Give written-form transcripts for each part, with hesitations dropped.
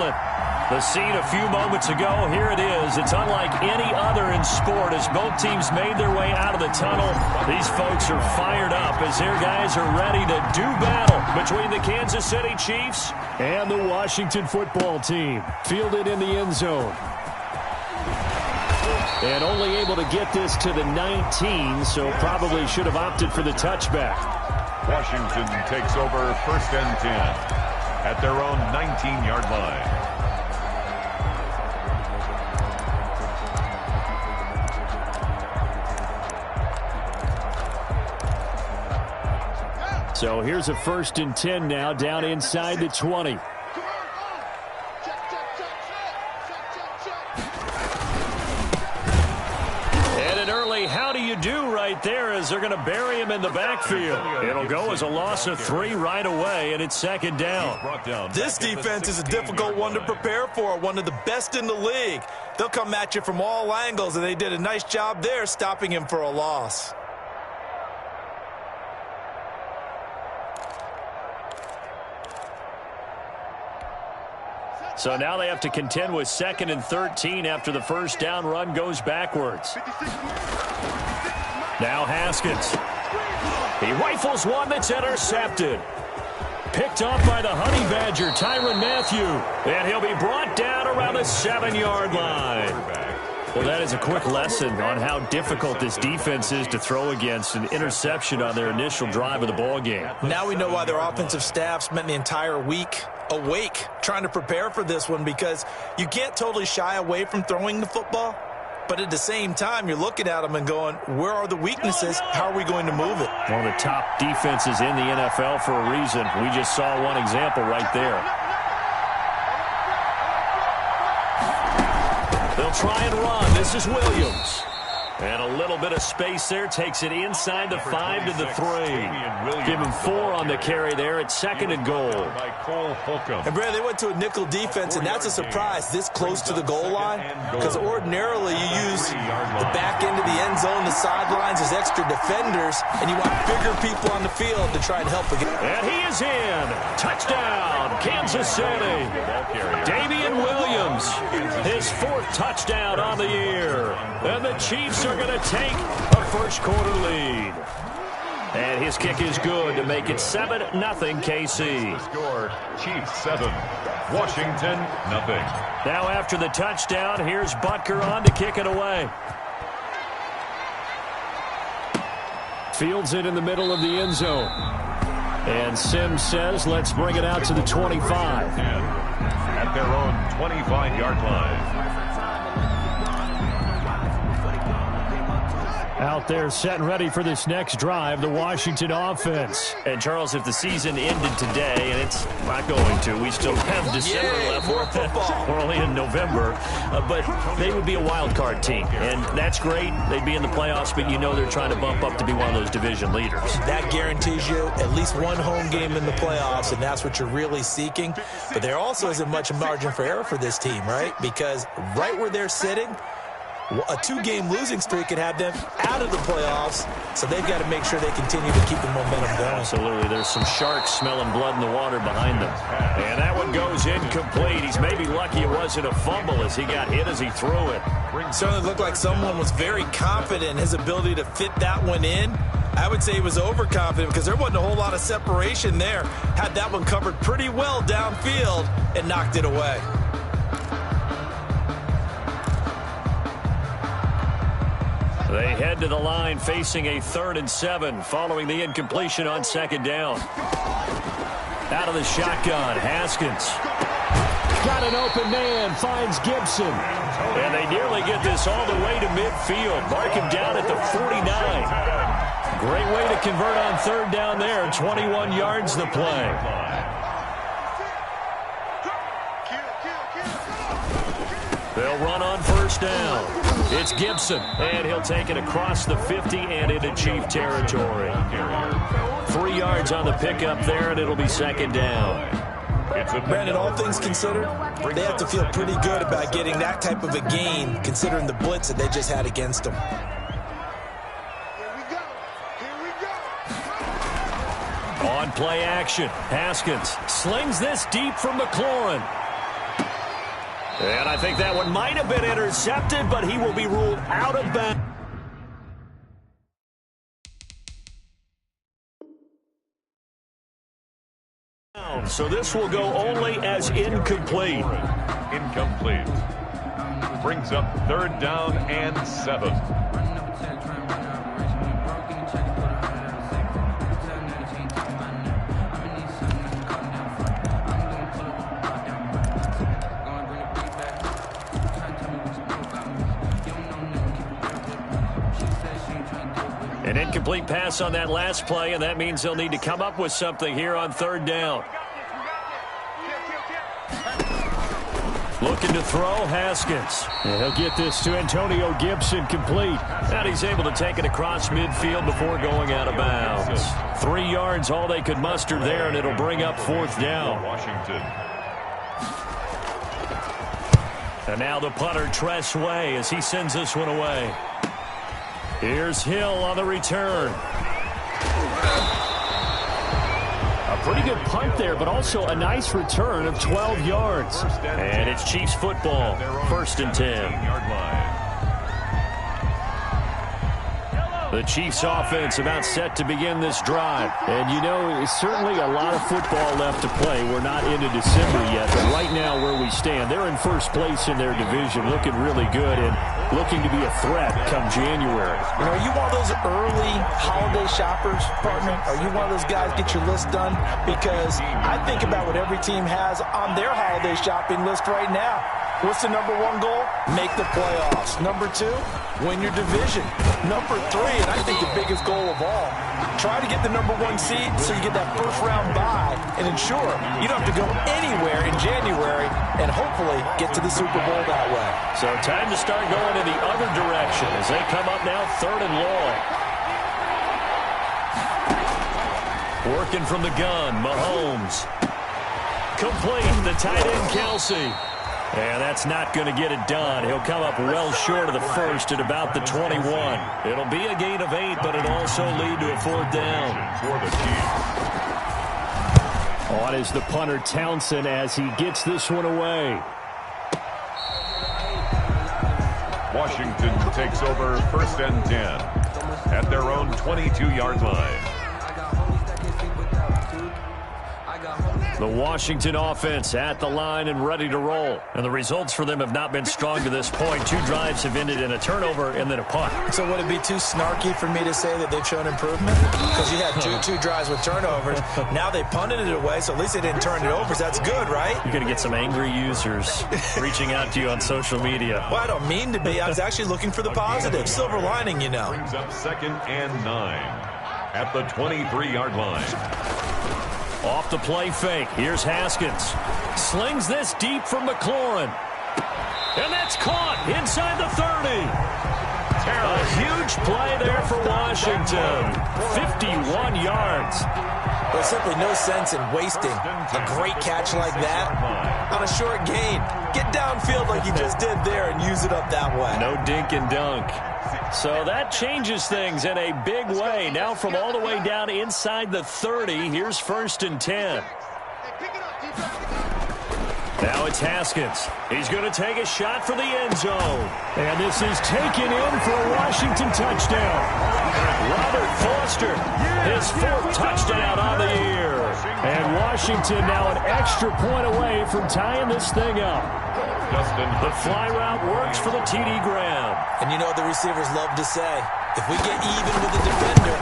silent. The scene a few moments ago, here it is. It's unlike any other in sport as both teams made their way out of the tunnel. These folks are fired up as their guys are ready to do battle between the Kansas City Chiefs and the Washington football team. Fielded in the end zone. And only able to get this to the 19, so probably should have opted for the touchback. Washington takes over 1st and 10 at their own 19-yard line. So here's a 1st and 10 now, down inside the 20. And an early how do you do right there as they're going to bury him in the backfield. It'll go as a loss of 3 right away, and it's 2nd down. This defense is a difficult one to prepare for, one of the best in the league. They'll come at you from all angles, and they did a nice job there stopping him for a loss. So now they have to contend with 2nd and 13 after the 1st down run goes backwards. Now Haskins. He rifles one that's intercepted. Picked off by the Honey Badger, Tyrann Mathieu. And he'll be brought down around the 7-yard line. Well, that is a quick lesson on how difficult this defense is to throw against. An interception on their initial drive of the ball game. Now we know why their offensive staff spent the entire week awake trying to prepare for this one, because you can't totally shy away from throwing the football, but at the same time you're looking at them and going, where are the weaknesses? How are we going to move it? One of the top defenses in the NFL for a reason. We just saw one example right there. They'll try and run. This is Williams. And a little bit of space there. Takes it inside the 5 to the 3. Give him 4 on the carry there at 2nd and goal. And Brad, they went to a nickel defense, and that's a surprise this close to the goal line, because ordinarily you use the back end of the end zone, the sidelines as extra defenders, and you want bigger people on the field to try and help again. And he is in. Touchdown, Kansas City. Damian Williams, his 4th touchdown on the year. And the Chiefs are going to take a first-quarter lead. And his kick is good to make it 7-0 KC. Score, Chiefs 7, Washington 0. Now after the touchdown, here's Butker on to kick it away. Fields it in the middle of the end zone. And Sims says, let's bring it out to the 25. At their own 25-yard line. Out there set and ready for this next drive, the Washington offense. And, Charles, if the season ended today, and it's not going to, we still have December left. More football. We're only in November. But they would be a wild card team. And that's great. They'd be in the playoffs, but you know they're trying to bump up to be one of those division leaders. That guarantees you at least one home game in the playoffs, and that's what you're really seeking. But there also isn't much margin for error for this team, right? Because right where they're sitting, a 2-game losing streak could have them out of the playoffs, so they've got to make sure they continue to keep the momentum going. Absolutely. There's some sharks smelling blood in the water behind them. And that one goes incomplete. He's maybe lucky it wasn't a fumble as he got hit as he threw it. Certainly looked like someone was very confident in his ability to fit that one in. I would say he was overconfident because there wasn't a whole lot of separation there. Had that one covered pretty well downfield and knocked it away. They head to the line facing a 3rd and 7 following the incompletion on 2nd down. Out of the shotgun, Haskins. Got an open man, finds Gibson. And they nearly get this all the way to midfield. Mark him down at the 49. Great way to convert on 3rd down there. 21 yards the play. They'll run on 1st down. It's Gibson, and he'll take it across the 50 and into Chief territory. 3 yards on the pickup there, and it'll be 2nd down. Brandon, all things considered, they have to feel pretty good about getting that type of a gain, considering the blitz that they just had against them. On play action, Haskins slings this deep from McLaurin. And I think that one might have been intercepted, but he will be ruled out of bounds. So this will go only as incomplete. Incomplete. Brings up 3rd down and 7. An incomplete pass on that last play, and that means they'll need to come up with something here on 3rd down. Looking to throw, Haskins. And he'll get this to Antonio Gibson complete. And he's able to take it across midfield before going out of bounds. 3 yards, all they could muster there, and it'll bring up 4th down. Washington. And now the punter, Tress Way, as he sends this one away. Here's Hill on the return. A pretty good punt there, but also a nice return of 12 yards. And it's Chiefs football, 1st and 10. The Chiefs offense about set to begin this drive. And you know, it's certainly a lot of football left to play. We're not into December yet, but right now where we stand, they're in 1st place in their division, looking really good and looking to be a threat come January. You know, are you one of those early holiday shoppers, partner? Are you one of those guys get your list done? Because I think about what every team has on their holiday shopping list right now. What's the number 1 goal? Make the playoffs. Number 2, win your division. Number 3, and I think the biggest goal of all, try to get the number 1 seed so you get that 1st round bye and ensure you don't have to go anywhere in January and hopefully get to the Super Bowl that way. So time to start going in the other direction as they come up now 3rd and long. Working from the gun, Mahomes. Complete, the tight end, Kelsey. And that's not going to get it done. He'll come up well short of the 1st at about the 21. It'll be a gain of 8, but it'll also lead to a 4th down. On is the punter, Townsend, as he gets this one away. Washington takes over 1st and 10 at their own 22-yard line. The Washington offense at the line and ready to roll. And the results for them have not been strong to this point. 2 drives have ended in a turnover and then a punt. So would it be too snarky for me to say that they've shown improvement? Because you had two drives with turnovers. Now they punted it away, so at least they didn't turn it over. So that's good, right? You're going to get some angry users reaching out to you on social media. Well, I don't mean to be. I was actually looking for the positive. Silver lining, you know. Brings up 2nd and 9 at the 23-yard line. Off the play fake. Here's Haskins. Slings this deep from McLaurin. And that's caught inside the 30. A huge play there for Washington. 51 yards. There's simply no sense in wasting a great catch like that on a short gain. Get downfield like you just did there and use it up that way. No dink and dunk. So that changes things in a big way. Now from all the way down inside the 30, here's 1st and 10. Now it's Haskins. He's going to take a shot for the end zone. And this is taken in for a Washington touchdown. Robert Foster, his 4th touchdown on the year. And Washington now an extra point away from tying this thing up. The fly route works for the TD Graham. And you know what the receivers love to say? If we get even with the defender,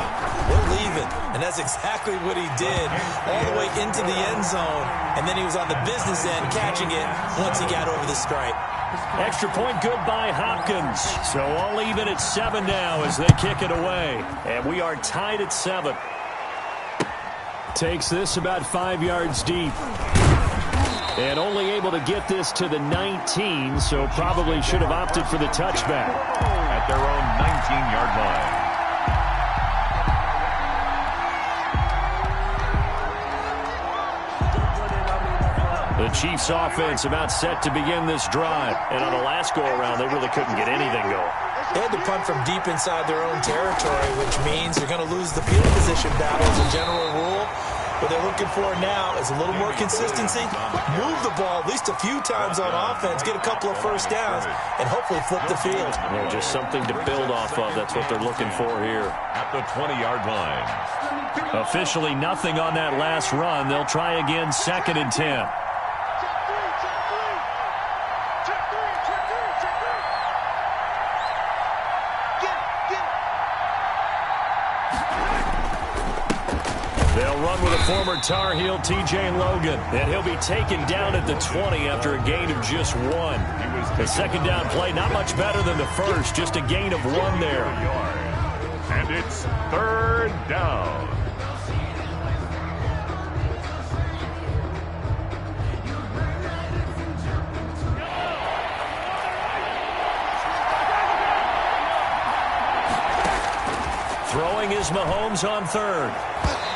we're leaving. And that's exactly what he did. All the way into the end zone. And then he was on the business end catching it once he got over the stripe. Extra point good by Hopkins. So all even at 7 now as they kick it away. And we are tied at 7. Takes this about 5 yards deep. And only able to get this to the 19, so probably should have opted for the touchback. At their own 19-yard line. The Chiefs offense about set to begin this drive. And on the last go-around, they really couldn't get anything going. They had to punt from deep inside their own territory, which means you're going to lose the field position battle as a general rule. What they're looking for now is a little more consistency, move the ball at least a few times on offense, get a couple of first downs, and hopefully flip the field. Yeah, just something to build off of. That's what they're looking for here. At the 20-yard line. Officially nothing on that last run. They'll try again, 2nd and 10. They'll run with a former Tar Heel, T.J. Logan, and he'll be taken down at the 20 after a gain of just 1. The second down play, not much better than the first, just a gain of 1 there. And it's 3rd down. Throwing is Mahomes on 3rd.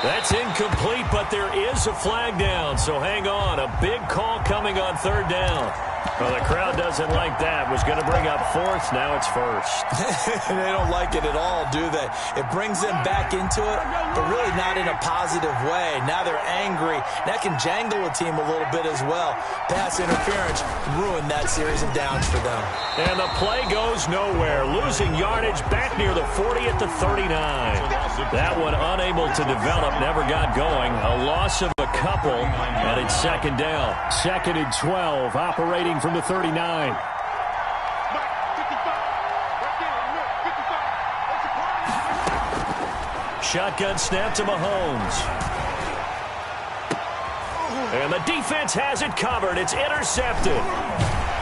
That's incomplete, but there is a flag down, so hang on. A big call coming on 3rd down. Well, the crowd doesn't like that. Was going to bring up 4th. Now it's 1st. They don't like it at all, do they? It brings them back into it, but really not in a positive way. Now they're angry. That can jangle a team a little bit as well. Pass interference ruined that series of downs for them. And the play goes nowhere. Losing yardage back near the 40 at the 39. That one unable to develop, never got going. A loss of a couple, and it's 2nd down. 2nd and 12, operating from the 39. Shotgun snap to Mahomes. And the defense has it covered. It's intercepted.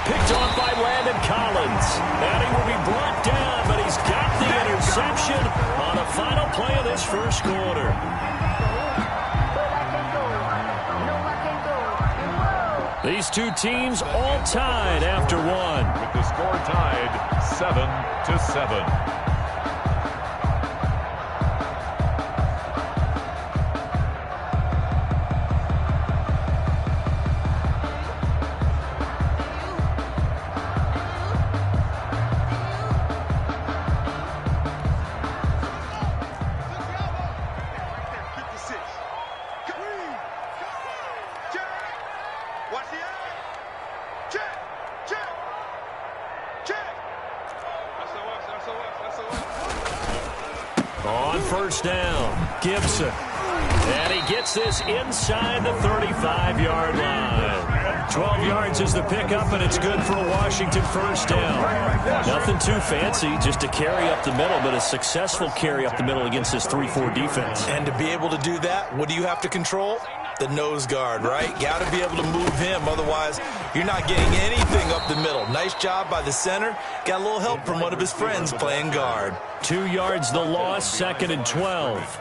Picked off by Landon Collins. And he will be brought down, but he's got the interception on the final play of this first quarter. These two teams all tied after 1. With the score tied 7-7. On 1st down, Gibson. And he gets this inside the 35-yard line. 12 yards is the pickup, and it's good for a Washington 1st down. Nothing too fancy, just a carry up the middle, but a successful carry up the middle against this 3-4 defense. And to be able to do that, what do you have to control? The nose guard, right? Got to be able to move him. Otherwise, you're not getting anything up the middle. Nice job by the center. Got a little help from one of his friends playing guard. 2 yards the loss, 2nd and 12.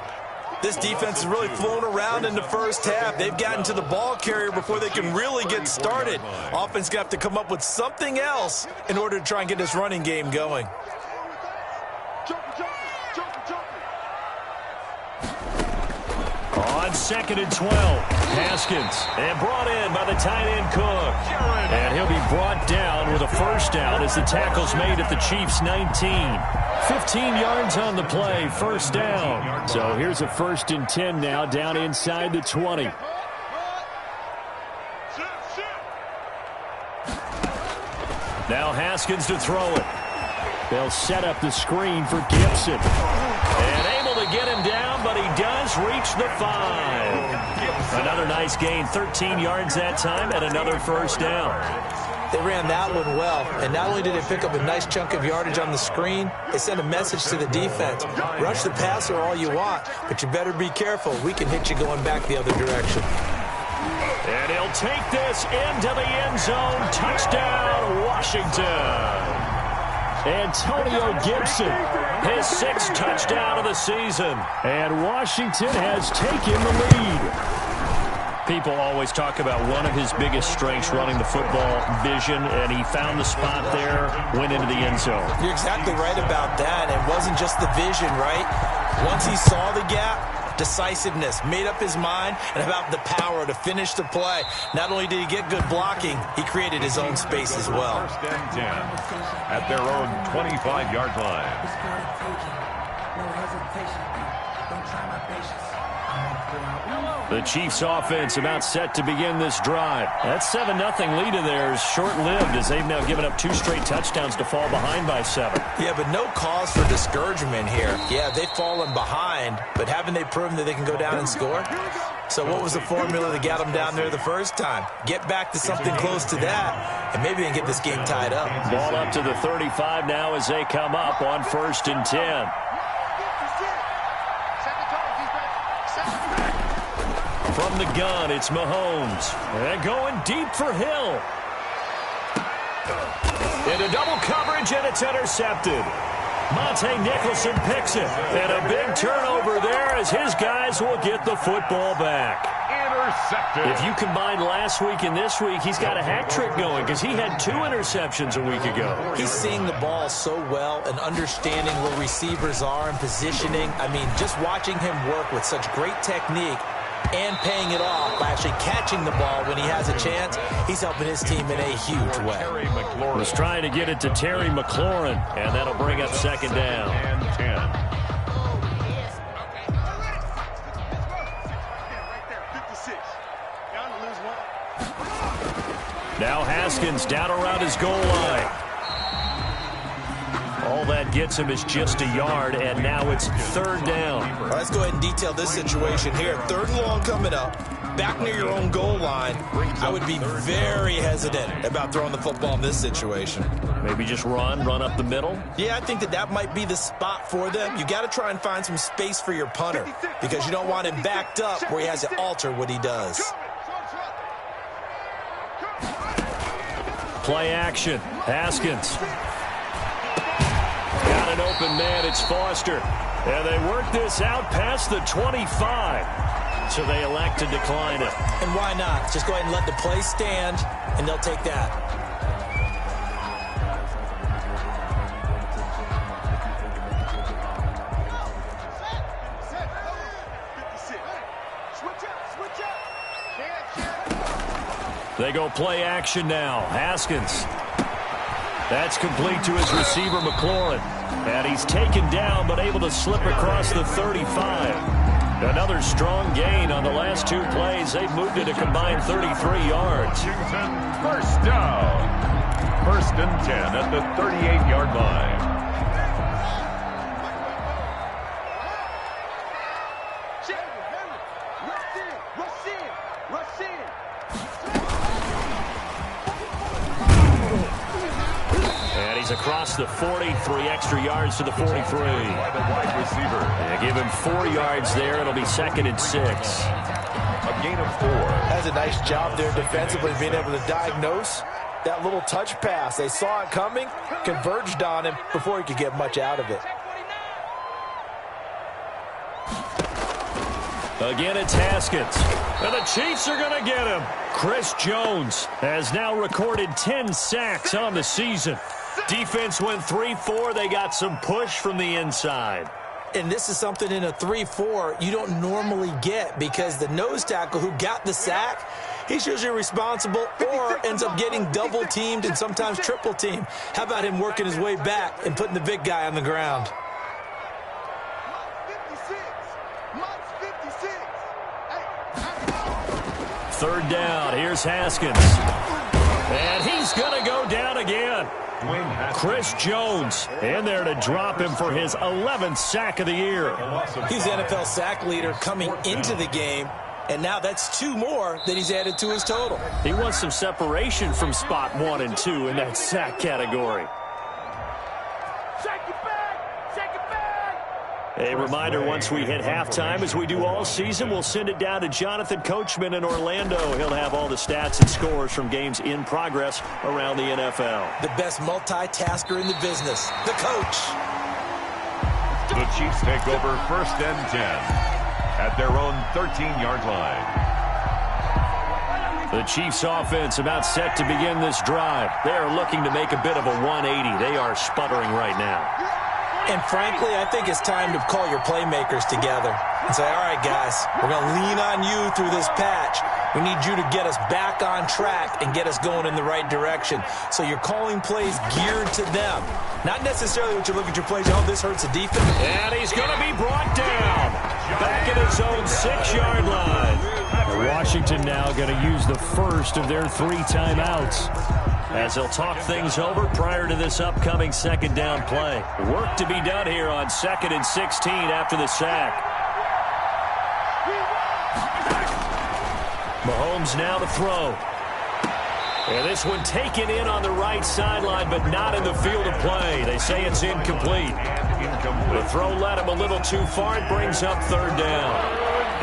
This defense is really flown around in the first half. They've gotten to the ball carrier before they can really get started. Offense going to have to come up with something else in order to try and get this running game going. On 2nd and 12, Haskins, and brought in by the tight end Cook. And he'll be brought down with a 1st down as the tackle's made at the Chiefs' 19. 15 yards on the play, 1st down. So here's a 1st and 10 now, down inside the 20. Now Haskins to throw it. They'll set up the screen for Gibson. And able to get him down, but he does reach the 5. Another nice gain, 13 yards that time, and another 1st down. They ran that one well, and not only did they pick up a nice chunk of yardage on the screen, they sent a message to the defense. Rush the passer all you want, but you better be careful. We can hit you going back the other direction. And he'll take this into the end zone. Touchdown, Washington. Antonio Gibson, his 6th touchdown of the season. And Washington has taken the lead. People always talk about one of his biggest strengths, running the football, vision, and he found the spot there, went into the end zone. You're exactly right about that. It wasn't just the vision, right? Once he saw the gap, decisiveness, made up his mind, and about the power to finish the play. Not only did he get good blocking, he created his own space as well. 1st and 10 at their own 25-yard line. No hesitation. Don't try my patience. The Chiefs offense about set to begin this drive. That 7-0 lead of theirs short-lived as they've now given up 2 straight touchdowns to fall behind by 7. Yeah, but no cause for discouragement here. Yeah, they've fallen behind, but haven't they proven that they can go down and score? So what was the formula that got them down there the first time? Get back to something close to that, and maybe they can get this game tied up. Ball up to the 35 now as they come up on 1st and 10. From the gun, it's Mahomes. And going deep for Hill. Into double coverage, and it's intercepted. Monte Nicholson picks it. And a big turnover there as his guys will get the football back. Intercepted. If you combine last week and this week, he's got a hat trick going because he had 2 interceptions a week ago. He's seeing the ball so well and understanding where receivers are and positioning. I mean, just watching him work with such great technique and paying it off by actually catching the ball when he has a chance, he's helping his team in a huge way. Was trying to get it to Terry McLaurin, and that'll bring up 2nd down. And 10. Now Haskins down around his goal line. All that gets him is just a yard, and now it's 3rd down. All right, let's go ahead and detail this situation here. 3rd and long coming up, back near your own goal line. I would be very hesitant about throwing the football in this situation. Maybe just run up the middle? Yeah, I think that might be the spot for them. You got to try and find some space for your punter because you don't want him backed up where he has to alter what he does. Play action. Haskins. Got an open man. It's Foster. And they work this out past the 25. So they elect to decline it. And why not? Just go ahead and let the play stand, and they'll take that. They go play action now. Haskins. That's complete to his receiver, McLaurin. And he's taken down, but able to slip across the 35. Another strong gain on the last 2 plays. They've moved it a combined 33 yards. First down. 1st and 10 at the 38-yard line. Across the 40, 3 extra yards to the 43. By the wide receiver. They give him 4 yards there. It'll be 2nd and 6. A gain of 4. Has a nice job there defensively being able to diagnose that little touch pass. They saw it coming, converged on him before he could get much out of it. Again, it's Haskins. And the Chiefs are going to get him. Chris Jones has now recorded 10 sacks on the season. Defense went 3-4. They got some push from the inside. And this is something in a 3-4 you don't normally get because the nose tackle who got the sack, he's usually responsible or ends up getting double-teamed and sometimes triple-teamed. How about him working his way back and putting the big guy on the ground? Third down. Here's Haskins. And he's going to go down again. Chris Jones in there to drop him for his 11th sack of the year. He's NFL sack leader coming into the game, and now that's 2 more that he's added to his total. He wants some separation from spot 1 and 2 in that sack category. A reminder, once we hit halftime, as we do all season, we'll send it down to Jonathan Coachman in Orlando. He'll have all the stats and scores from games in progress around the NFL. The best multitasker in the business, the coach. The Chiefs take over 1st and 10 at their own 13-yard line. The Chiefs offense about set to begin this drive. They are looking to make a bit of a 180. They are sputtering right now. And frankly, I think it's time to call your playmakers together and say, all right, guys, we're going to lean on you through this patch. We need you to get us back on track and get us going in the right direction. So you're calling plays geared to them. Not necessarily what you look at your plays, oh, this hurts the defense. And he's going to be brought down. Back at his own 6-yard line. And Washington now going to use the first of their 3 timeouts, as they'll talk things over prior to this upcoming second down play. Work to be done here on 2nd and 16 after the sack. Mahomes now to throw. And this one taken in on the right sideline, but not in the field of play. They say it's incomplete. The throw led him a little too far. It brings up 3rd down.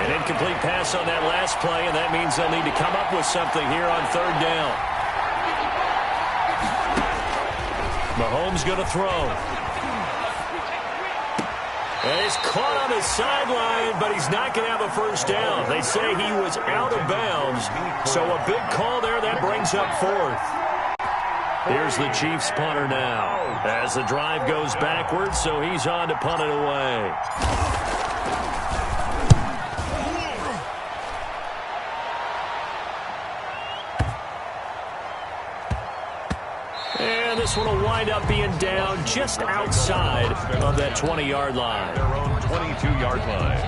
An incomplete pass on that last play, and that means they'll need to come up with something here on 3rd down. Mahomes going to throw. And he's caught on his sideline, but he's not going to have a first down. They say he was out of bounds, so a big call there that brings up 4th. Here's the Chiefs punter now as the drive goes backwards, so he's on to punt it away. And this one will wind up being down just outside of that 20-yard line. Their own 22-yard line.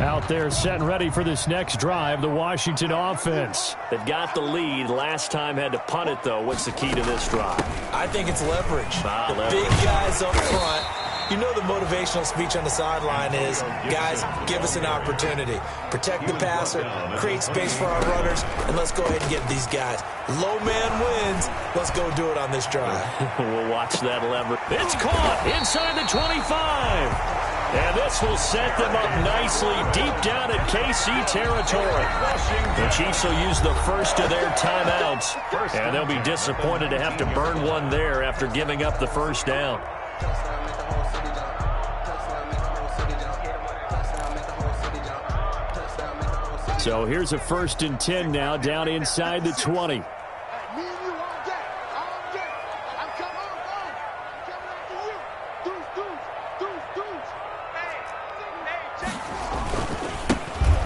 Out there set and ready for this next drive, the Washington offense. They've got the lead. Last time had to punt it, though. What's the key to this drive? I think it's leverage. Big guys up front. You know the motivational speech on the sideline is, guys, give us an opportunity. Protect the passer, create space for our runners, and let's go ahead and get these guys. Low man wins. Let's go do it on this drive. We'll watch that leverage. It's caught inside the 25. And this will set them up nicely deep down at KC territory. The Chiefs will use the first of their timeouts, and they'll be disappointed to have to burn one there after giving up the first down. So here's a 1st and 10 now down inside the 20.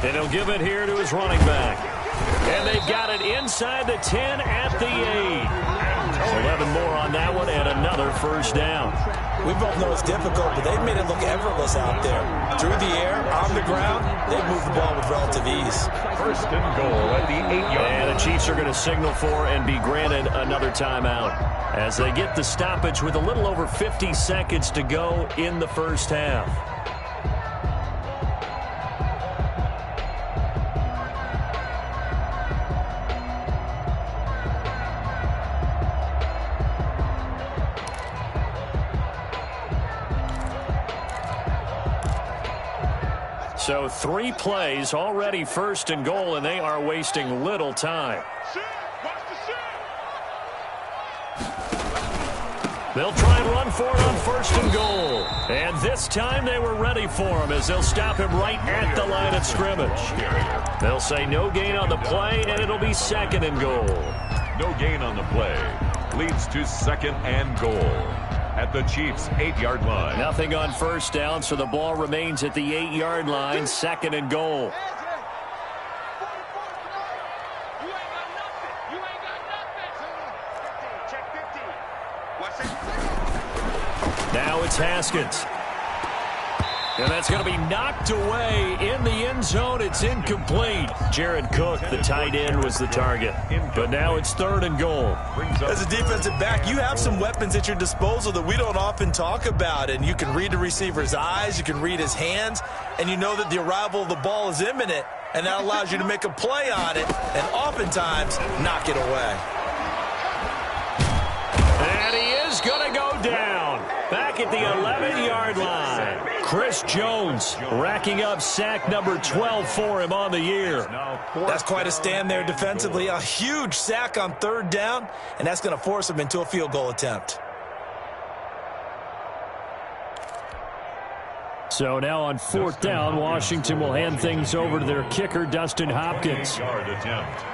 And he'll give it here to his running back. And they've got it inside the 10 at the 8. 11 more on that one and another first down. We both know it's difficult, but they've made it look effortless out there. Through the air, on the ground, they've moved the ball with relative ease. 1st and goal at the 8-yard line. And the Chiefs are going to signal for and be granted another timeout as they get the stoppage with a little over 50 seconds to go in the first half. So 3 plays, already 1st and goal, and they are wasting little time. They'll try and run for it on 1st and goal. And this time they were ready for him as they'll stop him right at the line of scrimmage. They'll say no gain on the play, and it'll be 2nd and goal. No gain on the play. Leads to 2nd and goal at the Chiefs' 8-yard line. Nothing on 1st down, so the ball remains at the 8-yard line, 2nd and goal. Now it's Haskins. And that's going to be knocked away in the end zone. It's incomplete. Jared Cook, the tight end, was the target. But now it's 3rd and goal. As a defensive back, you have some weapons at your disposal that we don't often talk about. And you can read the receiver's eyes, you can read his hands, and you know that the arrival of the ball is imminent. And that allows you to make a play on it and oftentimes knock it away. And he is going to go down. Back at the 11-yard line. Chris Jones racking up sack number 12 for him on the year. That's quite a stand there defensively. A huge sack on 3rd down, and that's going to force him into a field goal attempt. So now on 4th down, Washington will hand things over to their kicker, Dustin Hopkins. Yard attempt.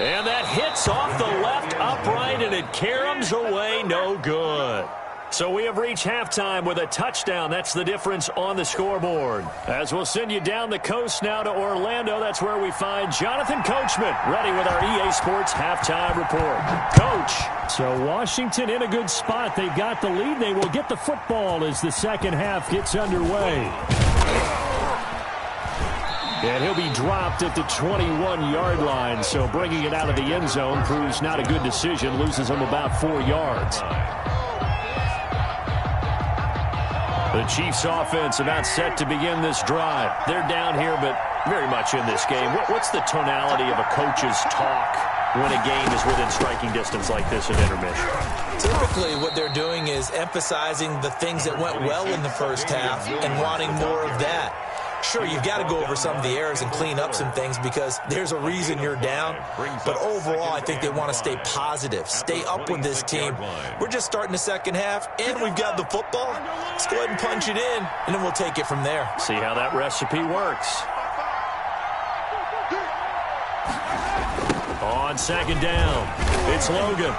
And that hits off the left upright, and it caroms away, no good. So we have reached halftime with a touchdown. That's the difference on the scoreboard. As we'll send you down the coast now to Orlando, that's where we find Jonathan Coachman, ready with our EA Sports halftime report. Coach. So Washington in a good spot. They've got the lead. They will get the football as the second half gets underway. And he'll be dropped at the 21-yard line, so bringing it out of the end zone proves not a good decision, loses him about 4 yards. The Chiefs offense about set to begin this drive. They're down here, but very much in this game. What's the tonality of a coach's talk when a game is within striking distance like this at intermission? Typically, what they're doing is emphasizing the things that went well in the first half and wanting more of that. Sure, you've got to go over some of the errors and clean up some things because there's a reason you're down. But overall, I think they want to stay positive, stay up with this team. We're just starting the second half, and we've got the football. Let's go ahead and punch it in, and then we'll take it from there. See how that recipe works. On second down, it's Logan.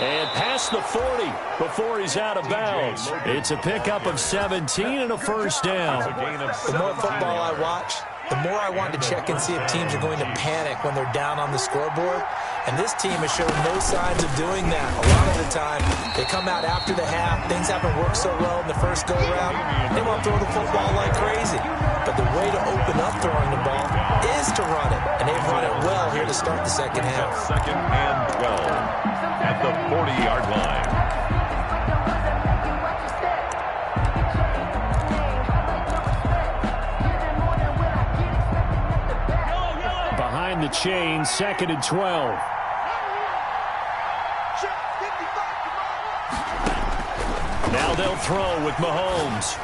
And past the 40 before he's out of bounds. It's a pickup of 17 and a first down. The more football I watch, the more I want to check and see if teams are going to panic when they're down on the scoreboard. And this team has shown no signs of doing that. A lot of the time, they come out after the half. Things haven't worked so well in the first go-around. They want to throw the football like crazy. But the way to open up throwing the ball is to run it. And they've run it well here to start the second half. Second and 12 at the 40-yard line. Behind the chain, second and 12. Now they'll throw with Mahomes.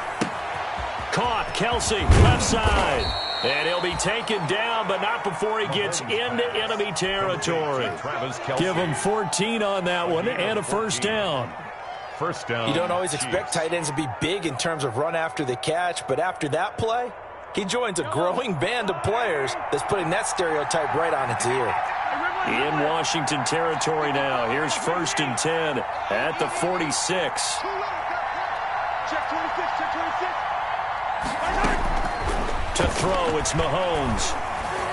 Caught, Kelsey, left side. And he'll be taken down, but not before he gets into enemy territory. Give him 14 on that one and a first down. First down. You don't always expect tight ends to be big in terms of run after the catch, but after that play, he joins a growing band of players that's putting that stereotype right on its ear. In Washington territory now. Here's first and 10 at the 46. To throw, it's Mahomes.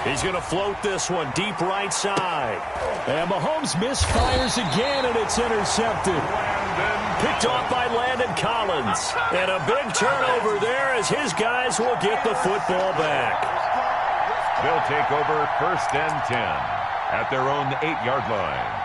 He's going to float this one deep right side. And Mahomes misfires again, and it's intercepted. Picked off by Landon Collins. And a big turnover there as his guys will get the football back. They'll take over first and 10 at their own 8-yard line.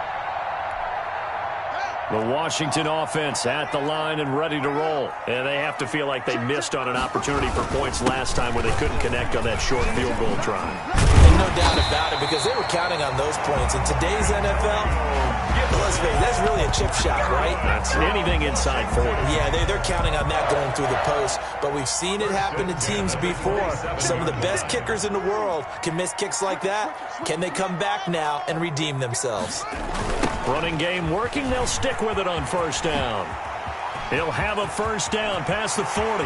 The Washington offense at the line and ready to roll. And they have to feel like they missed on an opportunity for points last time when they couldn't connect on that short field goal try. And no doubt about it, because they were counting on those points. In today's NFL, let's face it, that's really a chip shot, right? That's anything inside 40. Yeah, they're counting on that going through the post. But we've seen it happen to teams before. Some of the best kickers in the world can miss kicks like that. Can they come back now and redeem themselves? Running game working, they'll stick with it on first down. He'll have a first down past the 40.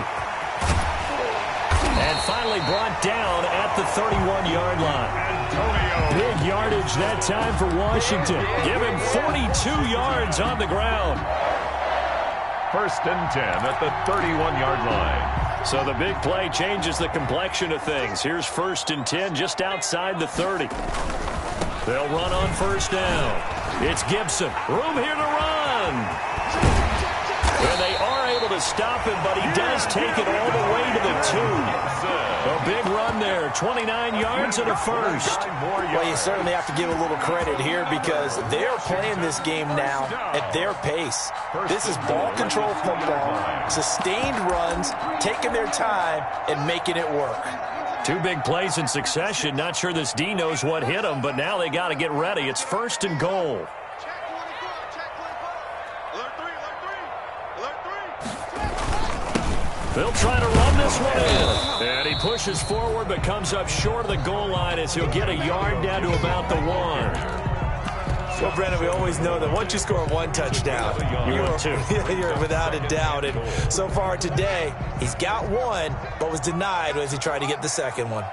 And finally brought down at the 31-yard line. Big yardage that time for Washington. Give him 42 yards on the ground. First and 10 at the 31-yard line. So the big play changes the complexion of things. Here's first and 10 just outside the 30. They'll run on first down. It's Gibson. Room here to run. And they are able to stop him, but he does take it all the way to the 2. A big run there. 29 yards and a first. Well, you certainly have to give a little credit here because they're playing this game now at their pace. This is ball control football, sustained runs, taking their time, and making it work. 2 big plays in succession. Not sure this D knows what hit him, but now they got to get ready. It's first and goal. They'll try to run this one in. And he pushes forward but comes up short of the goal line as he'll get a yard down to about the 1. Well, Brennan, we always know that once you score one touchdown, you're without a doubt. And so far today, he's got one, but was denied as he tried to get the second one.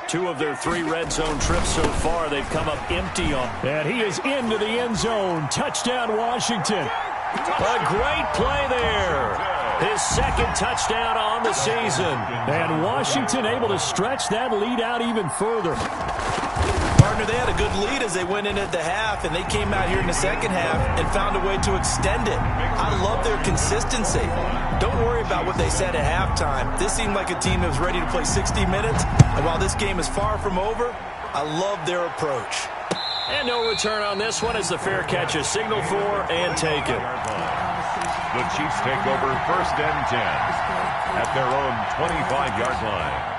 2 of their 3 red zone trips so far, they've come up empty on. And he is into the end zone. Touchdown, Washington. A great play there. His second touchdown on the season. And Washington able to stretch that lead out even further. Partner, they had a good lead as they went in at the half, and they came out here in the second half and found a way to extend it. I love their consistency. Don't worry about what they said at halftime. This seemed like a team that was ready to play 60 minutes, and while this game is far from over, I love their approach. And no return on this one as the fair catch is signaled for and taken. The Chiefs take over 1st and 10 at their own 25-yard line.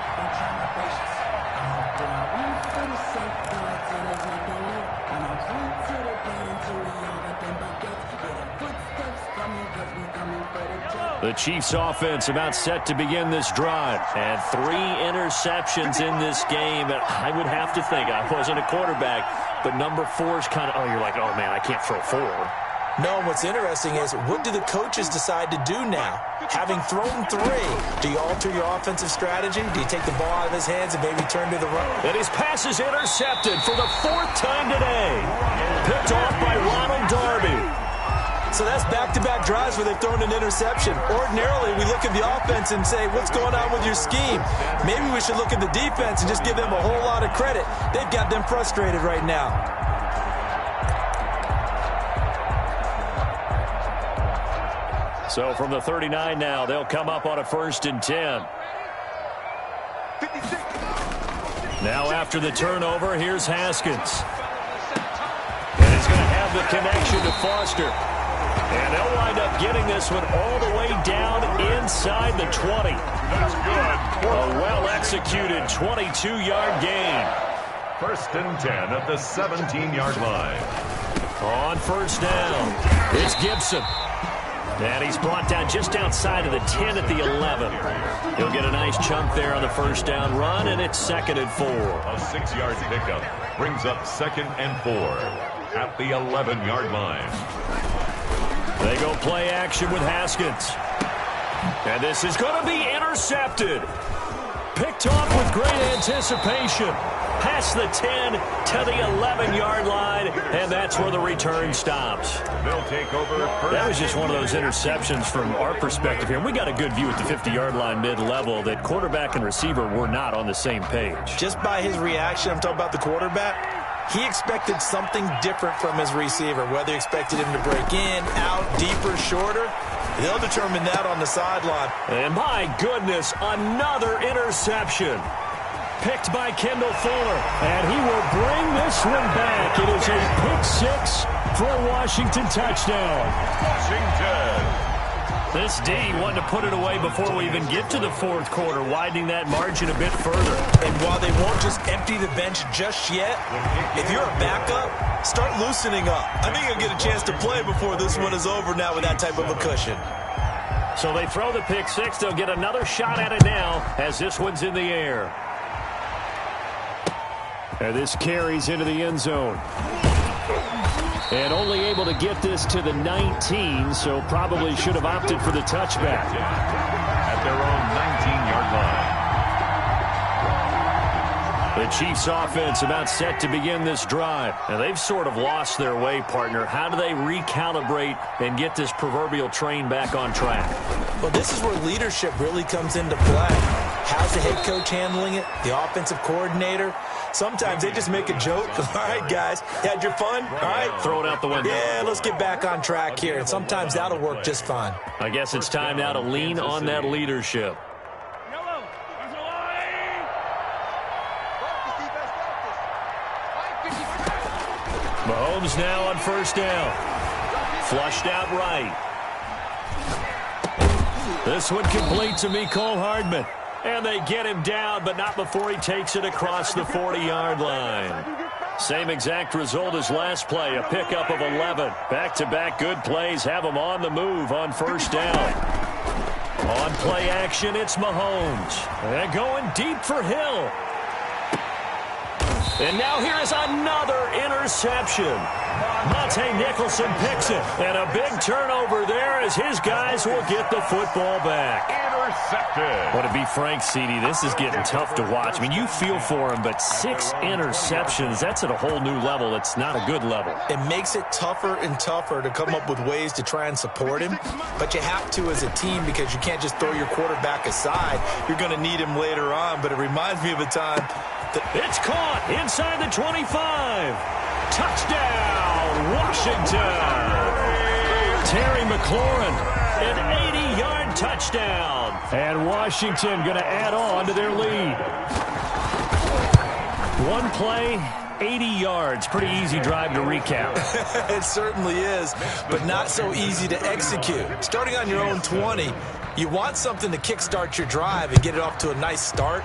The Chiefs offense about set to begin this drive. And 3 interceptions in this game. And I would have to think, I wasn't a quarterback, but number 4 is kind of, you're like, oh, man, I can't throw 4. No, what's interesting is, what do the coaches decide to do now? Having thrown 3, do you alter your offensive strategy? Do you take the ball out of his hands and maybe turn to the run? And his pass is intercepted for the 4th time today. Picked off by Ronald Darby. So that's back-to-back drives where they've thrown an interception. Ordinarily, we look at the offense and say, what's going on with your scheme? Maybe we should look at the defense and just give them a whole lot of credit. They've got them frustrated right now. So from the 39 now, they'll come up on a 1st and 10. Now after the turnover, here's Haskins. And he's going to have the connection to Foster. And they'll wind up getting this one all the way down inside the 20. That's good. A well-executed 22-yard gain. 1st and 10 at the 17-yard line. On 1st down, it's Gibson. And he's brought down just outside of the 10 at the 11. He'll get a nice chunk there on the 1st down run, and it's 2nd and 4. A 6-yard pickup brings up 2nd and 4 at the 11-yard line. They go play action with Haskins. And this is going to be intercepted. Picked off with great anticipation. Past the 10 to the 11-yard line, and that's where the return stops. They'll take over. That was just one of those interceptions from our perspective here. We got a good view at the 50-yard line mid-level that quarterback and receiver were not on the same page. Just by his reaction, I'm talking about the quarterback, he expected something different from his receiver, whether he expected him to break in, out, deeper, shorter. They'll determine that on the sideline. And my goodness, another interception. Picked by Kendall Fuller. And he will bring this one back. It is a pick-6 for a Washington touchdown. Washington. This D wanted to put it away before we even get to the 4th quarter, widening that margin a bit further. And while they won't just empty the bench just yet, if you're a backup, start loosening up. I think you'll get a chance to play before this one is over now with that type of a cushion. So they throw the pick-6. They'll get another shot at it now as this one's in the air. And this carries into the end zone. And only able to get this to the 19, so probably should have opted for the touchback. At their own 19-yard line. The Chiefs offense about set to begin this drive. And they've sort of lost their way, partner. How do they recalibrate and get this proverbial train back on track? Well, this is where leadership really comes into play. How's the head coach handling it? The offensive coordinator? Sometimes they just make a joke. All right, guys, had your fun? All right. Throw it out the window. Yeah, let's get back on track here. And sometimes that'll work just fine. I guess it's time now to lean on that leadership. Mahomes now on 1st down. Flushed out right. This one complete to Mecole Hardman. And they get him down, but not before he takes it across the 40-yard line. Same exact result as last play, a pickup of 11. Back-to-back good plays have him on the move on 1st down. On play action, it's Mahomes. And going deep for Hill. And now here is another interception. Monte Nicholson picks it. And a big turnover there as his guys will get the football back. Intercepted. Well, to be frank, CD, this is getting tough to watch. I mean, you feel for him, but 6 interceptions, that's at a whole new level. It's not a good level. It makes it tougher and tougher to come up with ways to try and support him, but you have to as a team because you can't just throw your quarterback aside. You're going to need him later on, but it reminds me of a time that it's caught inside the 25. Touchdown, Washington. Terry McLaurin, an 80-yard touchdown. And Washington going to add on to their lead. One play, 80 yards. Pretty easy drive to recap. It certainly is, but not so easy to execute. Starting on your own 20, you want something to kickstart your drive and get it off to a nice start.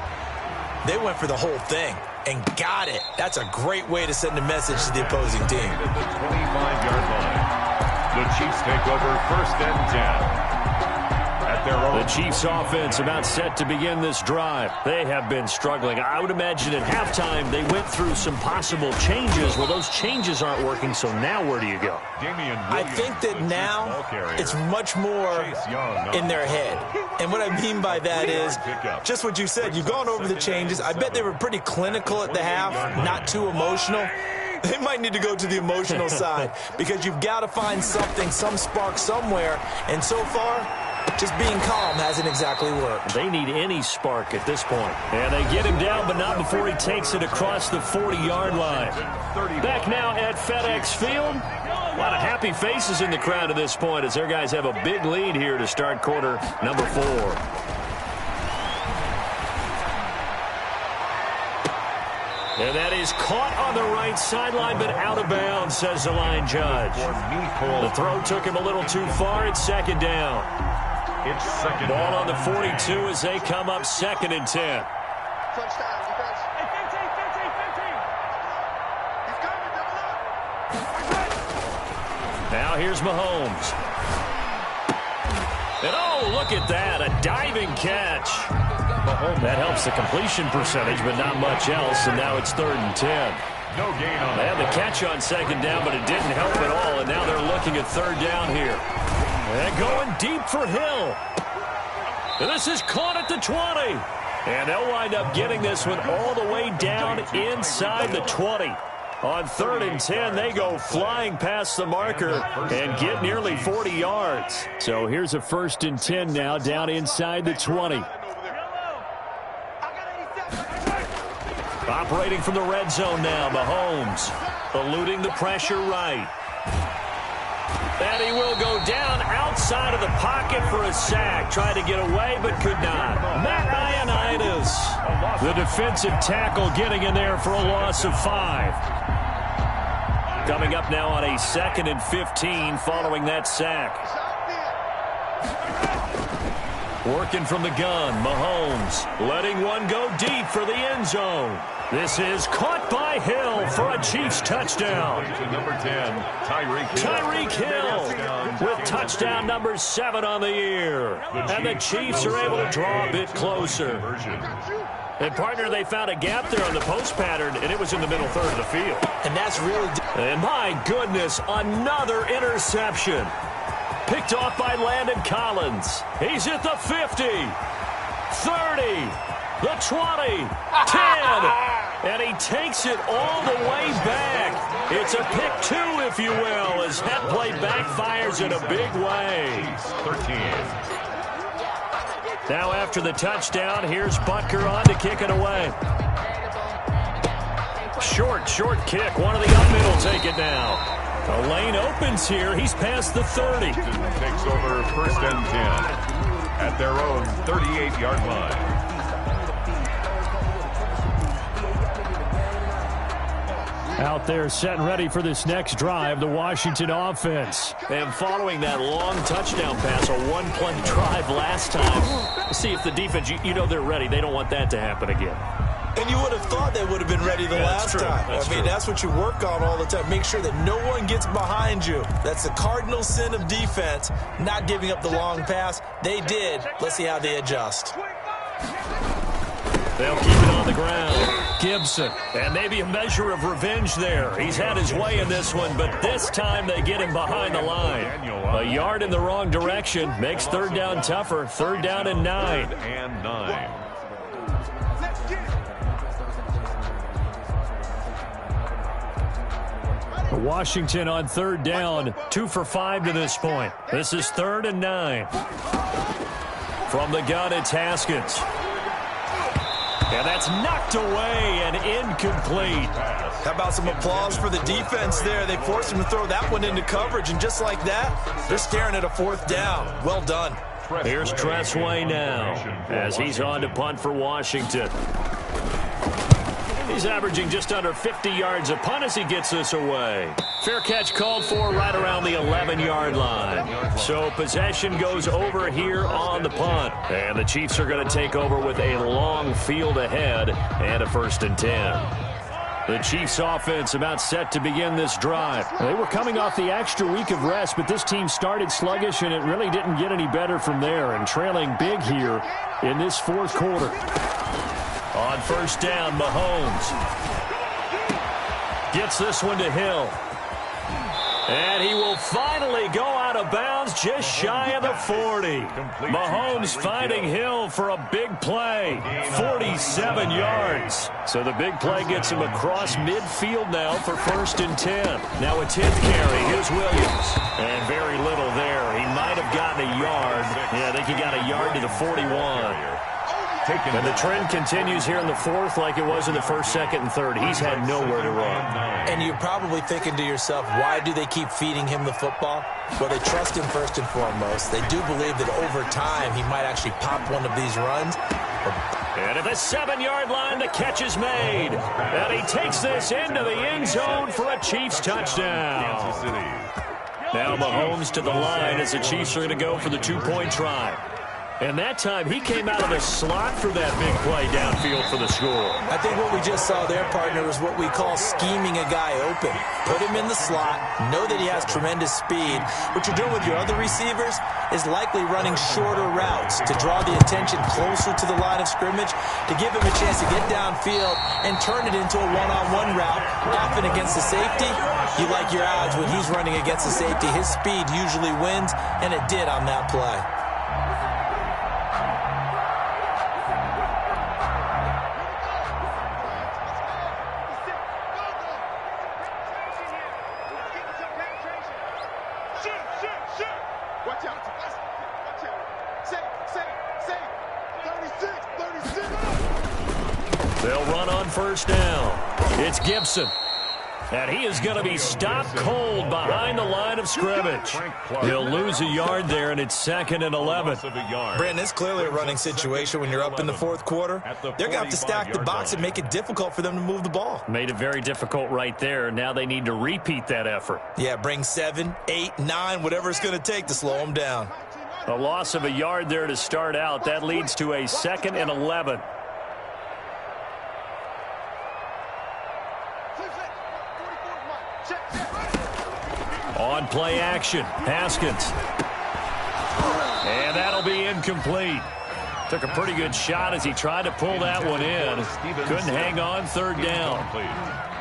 They went for the whole thing and got it. That's a great way to send a message to the opposing team. At the 25-yard line. The Chiefs take over 1st and 10. At their own. The Chiefs offense about set to begin this drive. They have been struggling. I would imagine at halftime they went through some possible changes. Well, those changes aren't working, so now where do you go? I think that now it's much more in their head. And what I mean by that is just what you said. You've gone over the changes. I bet they were pretty clinical at the half, not too emotional. They might need to go to the emotional side because you've got to find something, some spark somewhere. And so far, just being calm hasn't exactly worked. They need any spark at this point. And they get him down, but not before he takes it across the 40-yard line. Back now at FedEx Field. A lot of happy faces in the crowd at this point as their guys have a big lead here to start quarter number 4. And that is caught on the right sideline, but out of bounds, says the line judge. The throw took him a little too far. It's 2nd down. It's 2nd Ball down. on the 42 as they come up 2nd and 10. Now here's Mahomes. And oh, look at that, a diving catch. That helps the completion percentage, but not much else, and now it's 3rd and 10. No gain on They that. had the catch on 2nd down, but it didn't help at all, and now they're looking at 3rd down here. And going deep for Hill. And this is caught at the 20. And they'll wind up getting this one all the way down inside the 20. On 3rd and 10, they go flying past the marker and get nearly 40 yards. So here's a 1st and 10 now down inside the 20. Operating from the red zone now, Mahomes eluding the pressure right. And he will go down outside of the pocket for a sack. Tried to get away, but could not. Matt Ioannidis, the defensive tackle, getting in there for a loss of 5. Coming up now on a 2nd and 15 following that sack. Working from the gun, Mahomes letting one go deep for the end zone. This is caught by Hill for a Chiefs touchdown. Number 10, Tyreek Hill with touchdown number 7 on the year. And the Chiefs are able to draw a bit closer. And, partner, they found a gap there on the post pattern, and it was in the middle third of the field. And that's really... And, my goodness, another interception. Picked off by Landon Collins. He's at the 50, 30, the 20, 10, and he takes it all the way back. It's a pick 2, if you will, as that play backfires in a big way. 13. Now after the touchdown, here's Butker on to kick it away. Short kick. One of the up middle take it now. The lane opens here. He's past the 30. Takes over 1st and 10 at their own 38-yard line. Out there set and ready for this next drive, the Washington offense. And following that long touchdown pass, a one-play drive last time. See if the defense, you know they're ready. They don't want that to happen again. And you would have thought they would have been ready the last time. I mean, that's what you work on all the time. Make sure that no one gets behind you. That's the cardinal sin of defense, not giving up the long pass. They did. Let's see how they adjust. They'll keep it on the ground. Gibson. And maybe a measure of revenge there. He's had his way in this one, but this time they get him behind the line. A yard in the wrong direction makes third down tougher. Third down and 9. And 9. Washington on third down, 2 for 5 to this point. This is 3rd and 9. From the gun, it's Haskins. And that's knocked away and incomplete. How about some applause for the defense there? They forced him to throw that one into coverage, and just like that, they're staring at a 4th down. Well done. Here's Tressway now as he's on to punt for Washington. He's averaging just under 50 yards a punt as he gets this away. Fair catch called for right around the 11-yard line. So possession goes over here on the punt. And the Chiefs are going to take over with a long field ahead and a 1st and 10. The Chiefs offense about set to begin this drive. They were coming off the extra week of rest, but this team started sluggish, and it really didn't get any better from there. And trailing big here in this 4th quarter. On 1st down, Mahomes gets this one to Hill. And he will finally go out of bounds just shy of the 40. Mahomes finding Hill for a big play. 47 yards. So the big play gets him across midfield now for 1st and 10. Now a 10th carry. Here's Williams. And very little there. He might have gotten a yard. Yeah, I think he got a yard to the 41. And the trend continues here in the 4th like it was in the 1st, 2nd, and 3rd. He's had nowhere to run. And you're probably thinking to yourself, why do they keep feeding him the football? Well, they trust him first and foremost. They do believe that over time he might actually pop one of these runs. And at the 7-yard line, the catch is made. And he takes this into the end zone for a Chiefs touchdown. Now Mahomes to the line as the Chiefs are going to go for the 2-point try. And that time, he came out of the slot for that big play downfield for the score. I think what we just saw there, partner, was what we call scheming a guy open. Put him in the slot, know that he has tremendous speed. What you're doing with your other receivers is likely running shorter routes to draw the attention closer to the line of scrimmage, to give him a chance to get downfield and turn it into a one-on-one route, often against the safety. You like your odds when he's running against the safety. His speed usually wins, and it did on that play. They'll run on 1st down. It's Gibson. And he is going to be stopped cold behind the line of scrimmage. He'll lose a yard there, and it's 2nd and 11. Brandon, it's clearly a running situation when you're up in the 4th quarter. They're going to have to stack the box and make it difficult for them to move the ball. Made it very difficult right there. Now they need to repeat that effort. Yeah, bring 7, 8, 9, whatever it's going to take to slow them down. A loss of a yard there to start out. That leads to a 2nd and 11. On play action, Haskins. And that'll be incomplete. Took a pretty good shot as he tried to pull that one in. Couldn't hang on, 3rd down.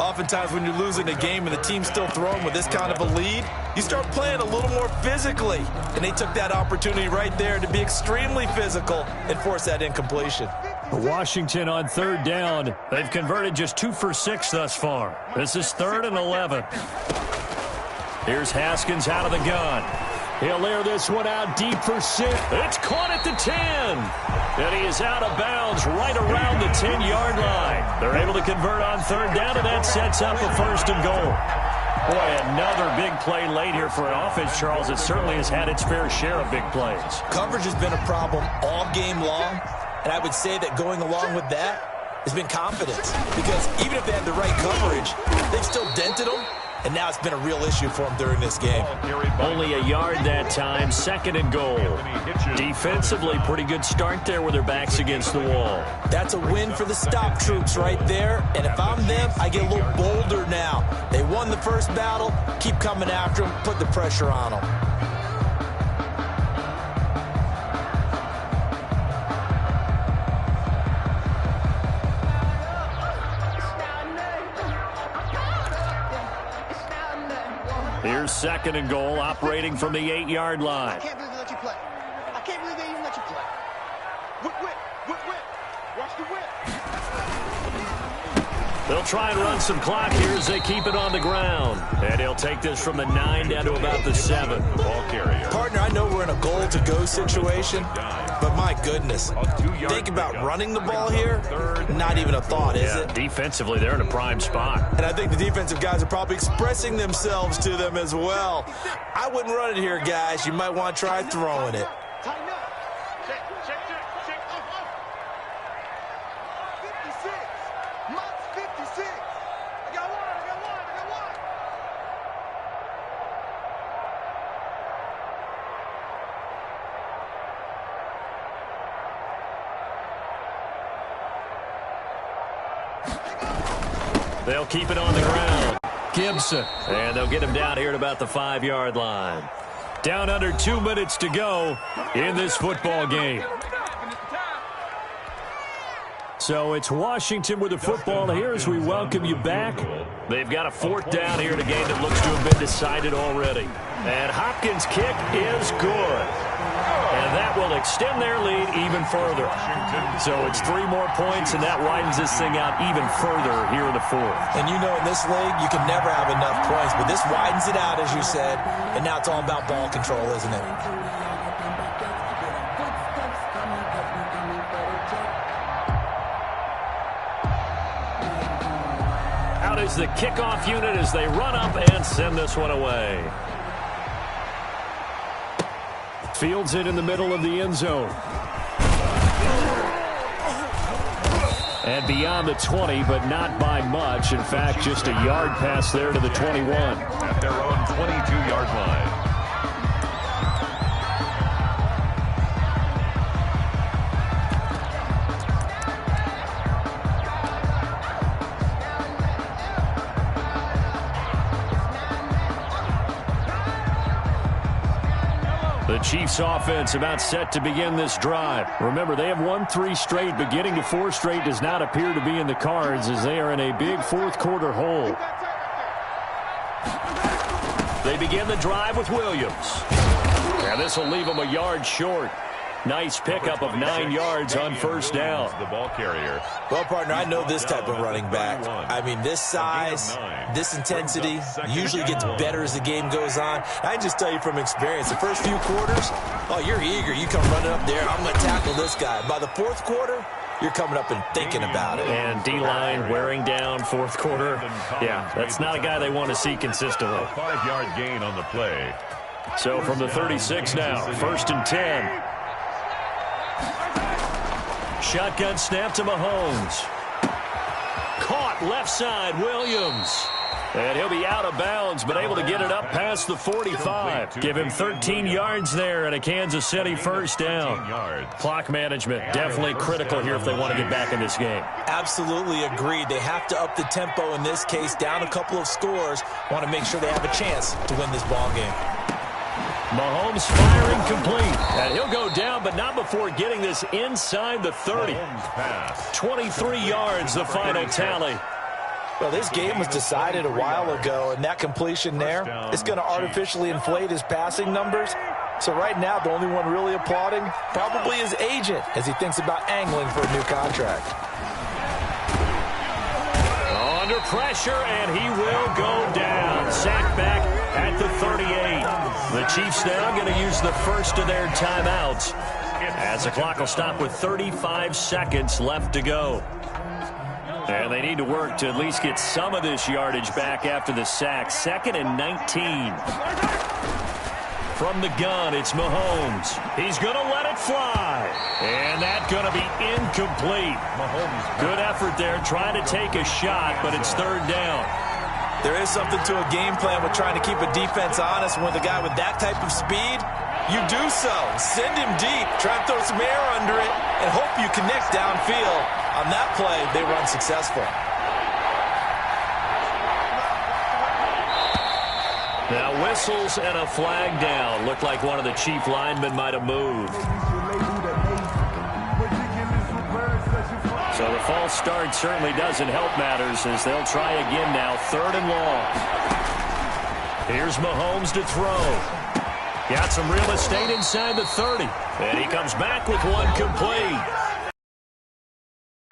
Oftentimes when you're losing a game and the team's still throwing with this kind of a lead, you start playing a little more physically. And they took that opportunity right there to be extremely physical and force that incompletion. Washington on 3rd down. They've converted just 2 for 6 thus far. This is 3rd and 11. Here's Haskins out of the gun. He'll air this one out deep for 6. It's caught at the 10. And he is out of bounds right around the 10-yard line. They're able to convert on 3rd down, and that sets up a 1st and goal. Boy, another big play late here for an offense, Charles. It certainly has had its fair share of big plays. Coverage has been a problem all game long, and I would say that going along with that has been confidence. Because even if they had the right coverage, they've still dented them. And now it's been a real issue for him during this game. Only a yard that time, 2nd and goal. Defensively, pretty good start there with their backs against the wall. That's a win for the stop troops right there. And if I'm them, I get a little bolder now. They won the first battle. Keep coming after them. Put the pressure on them. Here's 2nd and goal, operating from the 8-yard line. I can't believe they let you play. I can't believe they even let you play. Whip. Watch the whip. They'll try and run some clock here as they keep it on the ground. And he'll take this from the 9 down to about the 7. Ball carrier. Partner, I know we're in a goal-to-go situation, but my goodness, think about running the ball here. Not even a thought, is it? Defensively, they're in a prime spot. And I think the defensive guys are probably expressing themselves to them as well. I wouldn't run it here, guys. You might want to try throwing it. Tighten up. Check. 56. Mut's 56. I got one. They'll keep it on the ground. Gibson. And they'll get him down here at about the 5-yard line. Down under 2 minutes to go in this football game. So it's Washington with the football here as we welcome you back. They've got a 4th down here in a game that looks to have been decided already. And Hopkins' kick is good. And that will extend their lead even further. So it's 3 more points, and that widens this thing out even further here in the 4th. And you know in this league, you can never have enough points, but this widens it out, as you said, and now it's all about ball control, isn't it? Out is the kickoff unit as they run up and send this one away. Fields it in the middle of the end zone. And beyond the 20, but not by much. In fact, just a yard pass there to the 21. At their own 22-yard line. The Chiefs offense about set to begin this drive. Remember, they have won 3 straight, but getting to 4 straight does not appear to be in the cards as they are in a big 4th quarter hole. They begin the drive with Williams. And this will leave them a yard short. Nice pickup of 9 yards on 1st down. The ball carrier. Well, partner, I know this type of running back. I mean, this size, this intensity usually gets better as the game goes on. I can just tell you from experience, the first few quarters, oh, you're eager. You come running up there, I'm going to tackle this guy. By the 4th quarter, you're coming up and thinking about it. And D-line wearing down 4th quarter. Yeah, that's not a guy they want to see consistently. A 5-yard gain on the play. So from the 36 now, 1st and 10. Shotgun snap to Mahomes. Caught left side, Williams. And he'll be out of bounds, but able to get it up past the 45. Give him 13 yards there and a Kansas City 1st down. Clock management definitely critical here if they want to get back in this game. Absolutely agreed. They have to up the tempo in this case, down a couple of scores. Want to make sure they have a chance to win this ball game. Mahomes firing complete. And he'll go down, but not before getting this inside the 30. 23 yards, the final tally. Well, this game was decided a while ago, and that completion there is going to artificially inflate his passing numbers. So right now, the only one really applauding probably his agent as he thinks about angling for a new contract. Under pressure, and he will go down. Sacked back at the 38. The Chiefs now going to use the first of their timeouts as the clock will stop with 35 seconds left to go. And they need to work to at least get some of this yardage back after the sack. 2nd and 19. From the gun, it's Mahomes. He's going to let it fly. And that's going to be incomplete. Mahomes. Good effort there, trying to take a shot, but it's 3rd down. There is something to a game plan with trying to keep a defense honest. With a guy with that type of speed, you do so. Send him deep. Try and throw some air under it and hope you connect downfield. On that play, they run successful. Now whistles and a flag down. Looked like one of the Chief linemen might have moved. So the false start certainly doesn't help matters as they'll try again now. 3rd and long. Here's Mahomes to throw. Got some real estate inside the 30. And he comes back with one complete.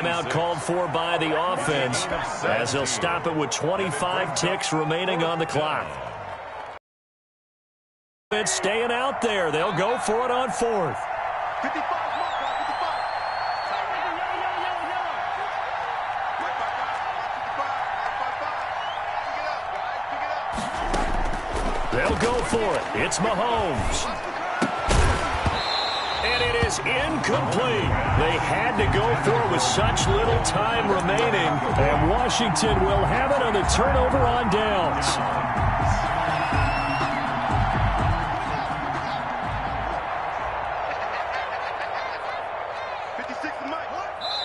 Timeout called for by the offense as they'll stop it with 25 ticks remaining on the clock. It's staying out there. They'll go for it on fourth. 55. They'll go for it. It's Mahomes. And it is incomplete. They had to go for it with such little time remaining. And Washington will have it on the turnover on downs.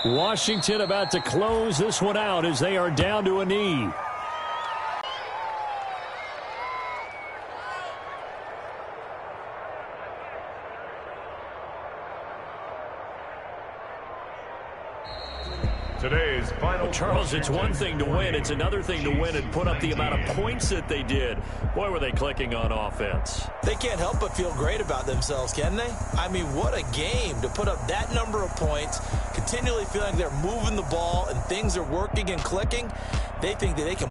Washington about to close this one out as they are down to a knee. Today's final. Charles, it's one thing to win. It's another thing to win and put up the amount of points that they did. Boy, were they clicking on offense. They can't help but feel great about themselves, can they? I mean, what a game to put up that number of points, continually feeling like they're moving the ball and things are working and clicking. They think that they can